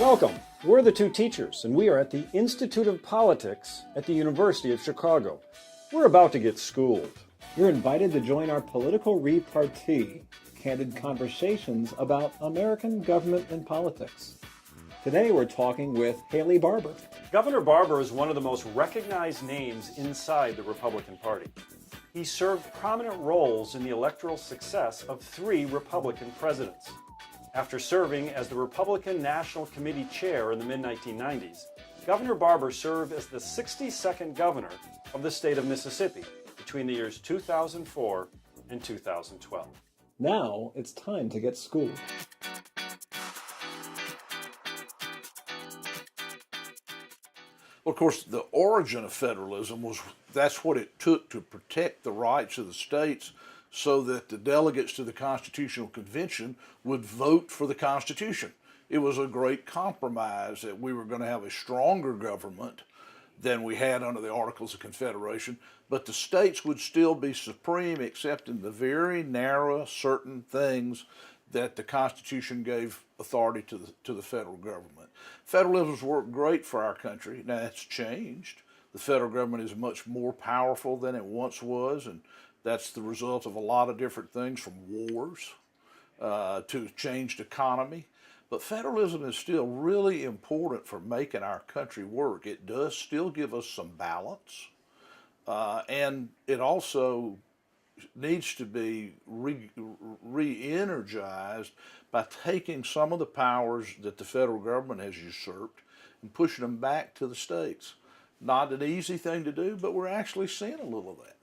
Welcome. We're the two teachers, and we are at the Institute of Politics at the University of Chicago. We're about to get schooled. You're invited to join our political repartee, candid conversations about American government and politics. Today we're talking with Haley Barbour. Governor Barbour is one of the most recognized names inside the Republican Party. He served prominent roles in the electoral success of 3 Republican presidents. After serving as the Republican National Committee chair in the mid-1990s, Governor Barbour served as the 62nd governor of the state of Mississippi between the years 2004 and 2012. Now it's time to get schooled. Well, of course, the origin of federalism that's what it took to protect the rights of the states so that the delegates to the Constitutional Convention would vote for the Constitution. It was a great compromise that we were going to have a stronger government than we had under the Articles of Confederation, but the states would still be supreme except in the very narrow certain things that the Constitution gave authority to the federal government. Federalism has worked great for our country. Now, it's changed. The federal government is much more powerful than it once was, and that's the result of a lot of different things, from wars to changed economy. But federalism is still really important for making our country work. It does still give us some balance, and it also needs to be re-energized by taking some of the powers that the federal government has usurped and pushing them back to the states. Not an easy thing to do, but we're actually seeing a little of that.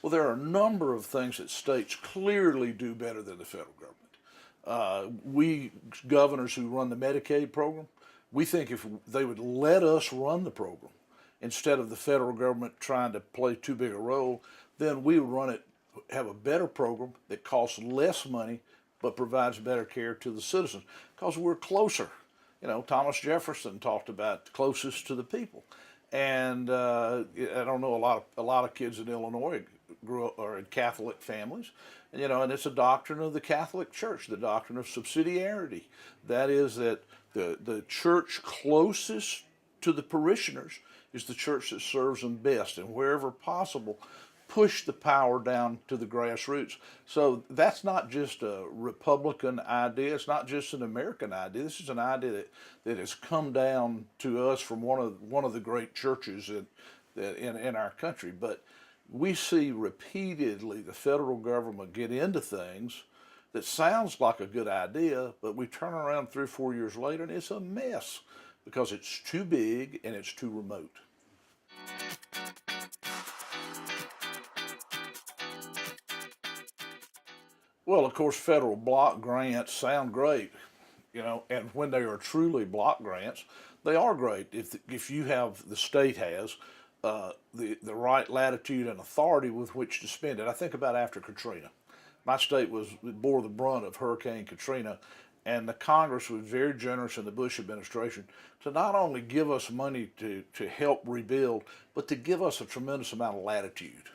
Well, there are a number of things that states clearly do better than the federal government. We governors who run the Medicaid program, we think if they would let us run the program instead of the federal government trying to play too big a role, then we would run it, have a better program that costs less money but provides better care to the citizens because we're closer. You know, Thomas Jefferson talked about closest to the people, and I don't know, a lot of kids in Illinois grew up or in Catholic families, and and it's a doctrine of the Catholic Church, the doctrine of subsidiarity. That is that the church closest to the parishioners is the church that serves them best, and wherever possible, push the power down to the grassroots. So that's not just a Republican idea. It's not just an American idea. This is an idea that has come down to us from one of the great churches in our country. But we see repeatedly the federal government get into things that sounds like a good idea, but we turn around 3 or 4 years later and it's a mess because it's too big and it's too remote. Well, of course, federal block grants sound great, and when they are truly block grants, they are great. If you have, the state has, the right latitude and authority with which to spend it. I think about after Katrina. My state bore the brunt of Hurricane Katrina, and the Congress was very generous in the Bush administration to not only give us money to help rebuild, but to give us a tremendous amount of latitude.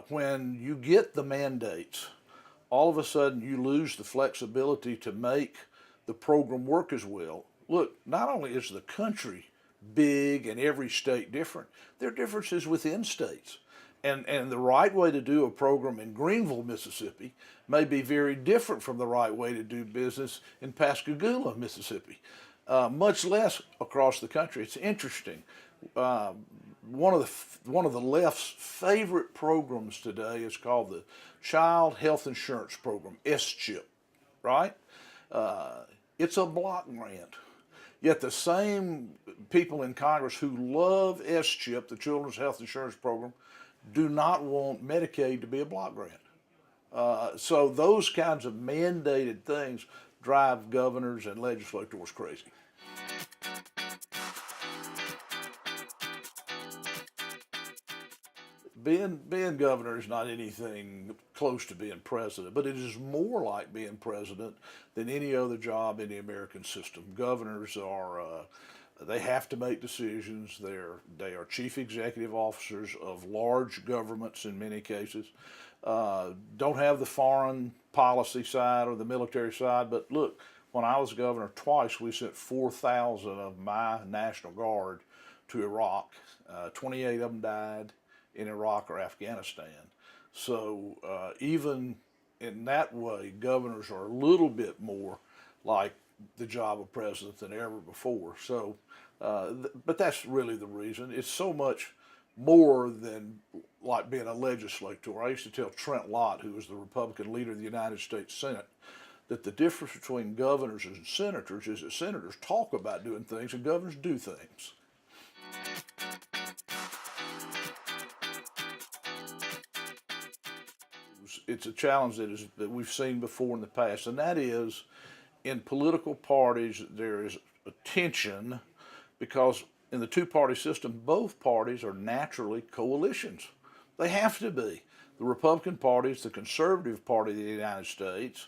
When you get the mandates, all of a sudden you lose the flexibility to make the program work as well. Look, not only is the country big and every state different, there are differences within states. And the right way to do a program in Greenville, Mississippi may be very different from the right way to do business in Pascagoula, Mississippi, much less across the country. It's interesting. One of the left's favorite programs today is called the Child Health Insurance Program, SCHIP, right? It's a block grant. Yet the same people in Congress who love SCHIP, the Children's Health Insurance Program, do not want Medicaid to be a block grant. So those kinds of mandated things drive governors and legislators crazy. Being governor is not anything close to being president, but it is more like being president than any other job in the American system. Governors they have to make decisions. They are chief executive officers of large governments in many cases. don't have the foreign policy side or the military side. But look, when I was governor twice, we sent 4,000 of my National Guard to Iraq. 28 of them died in Iraq or Afghanistan. So even in that way, governors are a little bit more like the job of president than ever before. So, but that's really the reason. It's so much more than like being a legislator. I used to tell Trent Lott, who was the Republican leader of the United States Senate, that the difference between governors and senators is that senators talk about doing things and governors do things. It's a challenge that we've seen before in the past, and that is in political parties there is a tension because in the two-party system both parties are naturally coalitions. They have to be. The Republican Party is the conservative party of the United States,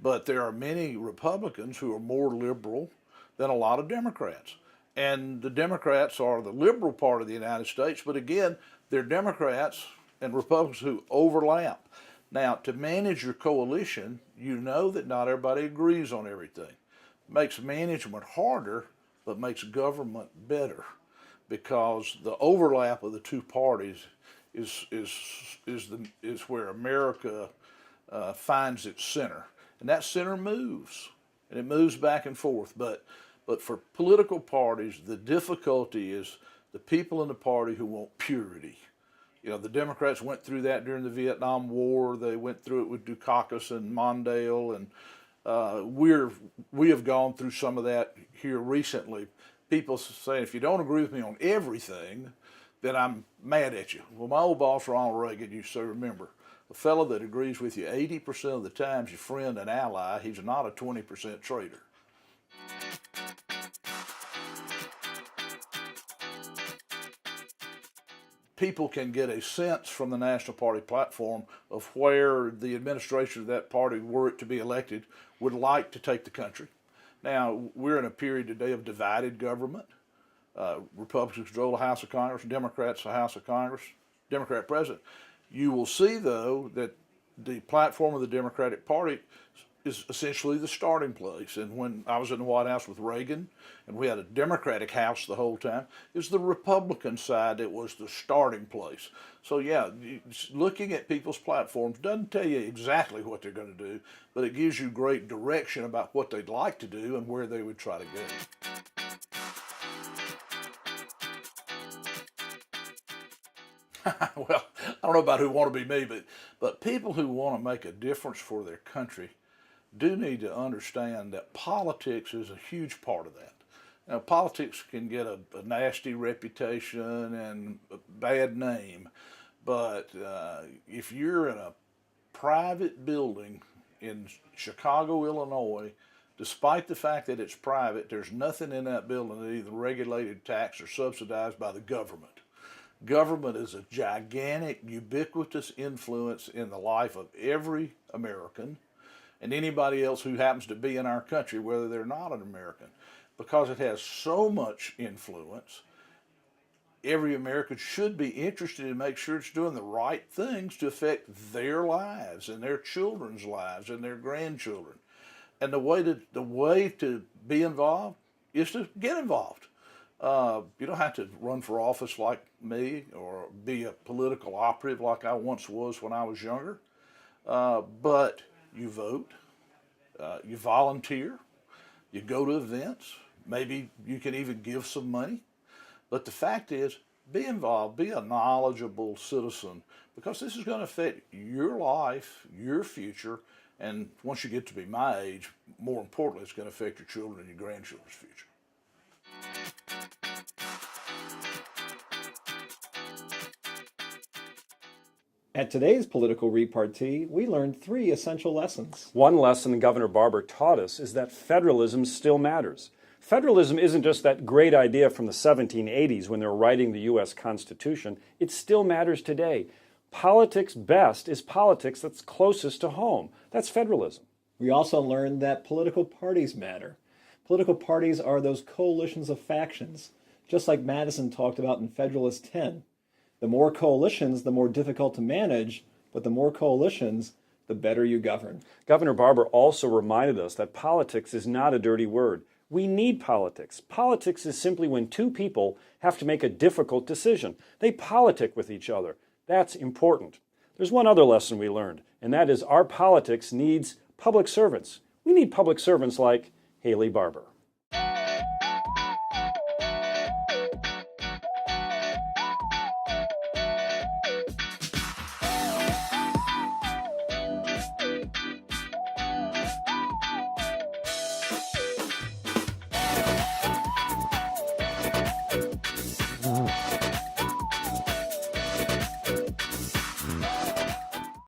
but there are many Republicans who are more liberal than a lot of Democrats. And the Democrats are the liberal part of the United States, but again, they're Democrats and Republicans who overlap. Now, to manage your coalition, you know that not everybody agrees on everything. Makes management harder, but makes government better, because the overlap of the two parties is where America finds its center, and that center moves, and it moves back and forth. But for political parties, the difficulty is the people in the party who want purity. You know, the Democrats went through that during the Vietnam War. They went through it with Dukakis and Mondale, and we have gone through some of that here recently. People saying, if you don't agree with me on everything, then I'm mad at you. Well, my old boss, Ronald Reagan, used to say, remember, a fellow that agrees with you 80% of the time is your friend and ally. He's not a 20% traitor. People can get a sense from the National Party platform of where the administration of that party, were it to be elected, would like to take the country. Now, we're in a period today of divided government. Republicans control the House of Congress, Democrats the House of Congress, Democrat president. You will see, though, that the platform of the Democratic Party is essentially the starting place. And when I was in the White House with Reagan, and we had a Democratic House the whole time, it was the Republican side that was the starting place. So yeah, looking at people's platforms doesn't tell you exactly what they're going to do, but it gives you great direction about what they'd like to do and where they would try to go. Well, I don't know about who want to be me, but people who want to make a difference for their country do need to understand that politics is a huge part of that. Now, politics can get a nasty reputation and a bad name, but if you're in a private building in Chicago, Illinois, despite the fact that it's private, there's nothing in that building that either regulated, taxed, or subsidized by the government. Government is a gigantic, ubiquitous influence in the life of every American and anybody else who happens to be in our country, whether they're not an American. Because it has so much influence, every American should be interested in making sure it's doing the right things to affect their lives and their children's lives and their grandchildren. And the way to be involved is to get involved. You don't have to run for office like me or be a political operative like I once was when I was younger, but you vote, you volunteer, you go to events, maybe you can even give some money. But the fact is, be involved, be a knowledgeable citizen, because this is going to affect your life, your future, and once you get to be my age, more importantly, it's going to affect your children and your grandchildren's future. At today's political repartee, we learned 3 essential lessons. One lesson Governor Barbour taught us is that federalism still matters. Federalism isn't just that great idea from the 1780s when they were writing the U.S. Constitution. It still matters today. Politics best is politics that's closest to home. That's federalism. We also learned that political parties matter. Political parties are those coalitions of factions, just like Madison talked about in Federalist 10. The more coalitions, the more difficult to manage, but the more coalitions, the better you govern. Governor Barbour also reminded us that politics is not a dirty word. We need politics. Politics is simply when two people have to make a difficult decision. They politic with each other. That's important. There's one other lesson we learned, and that is our politics needs public servants. We need public servants like Haley Barbour.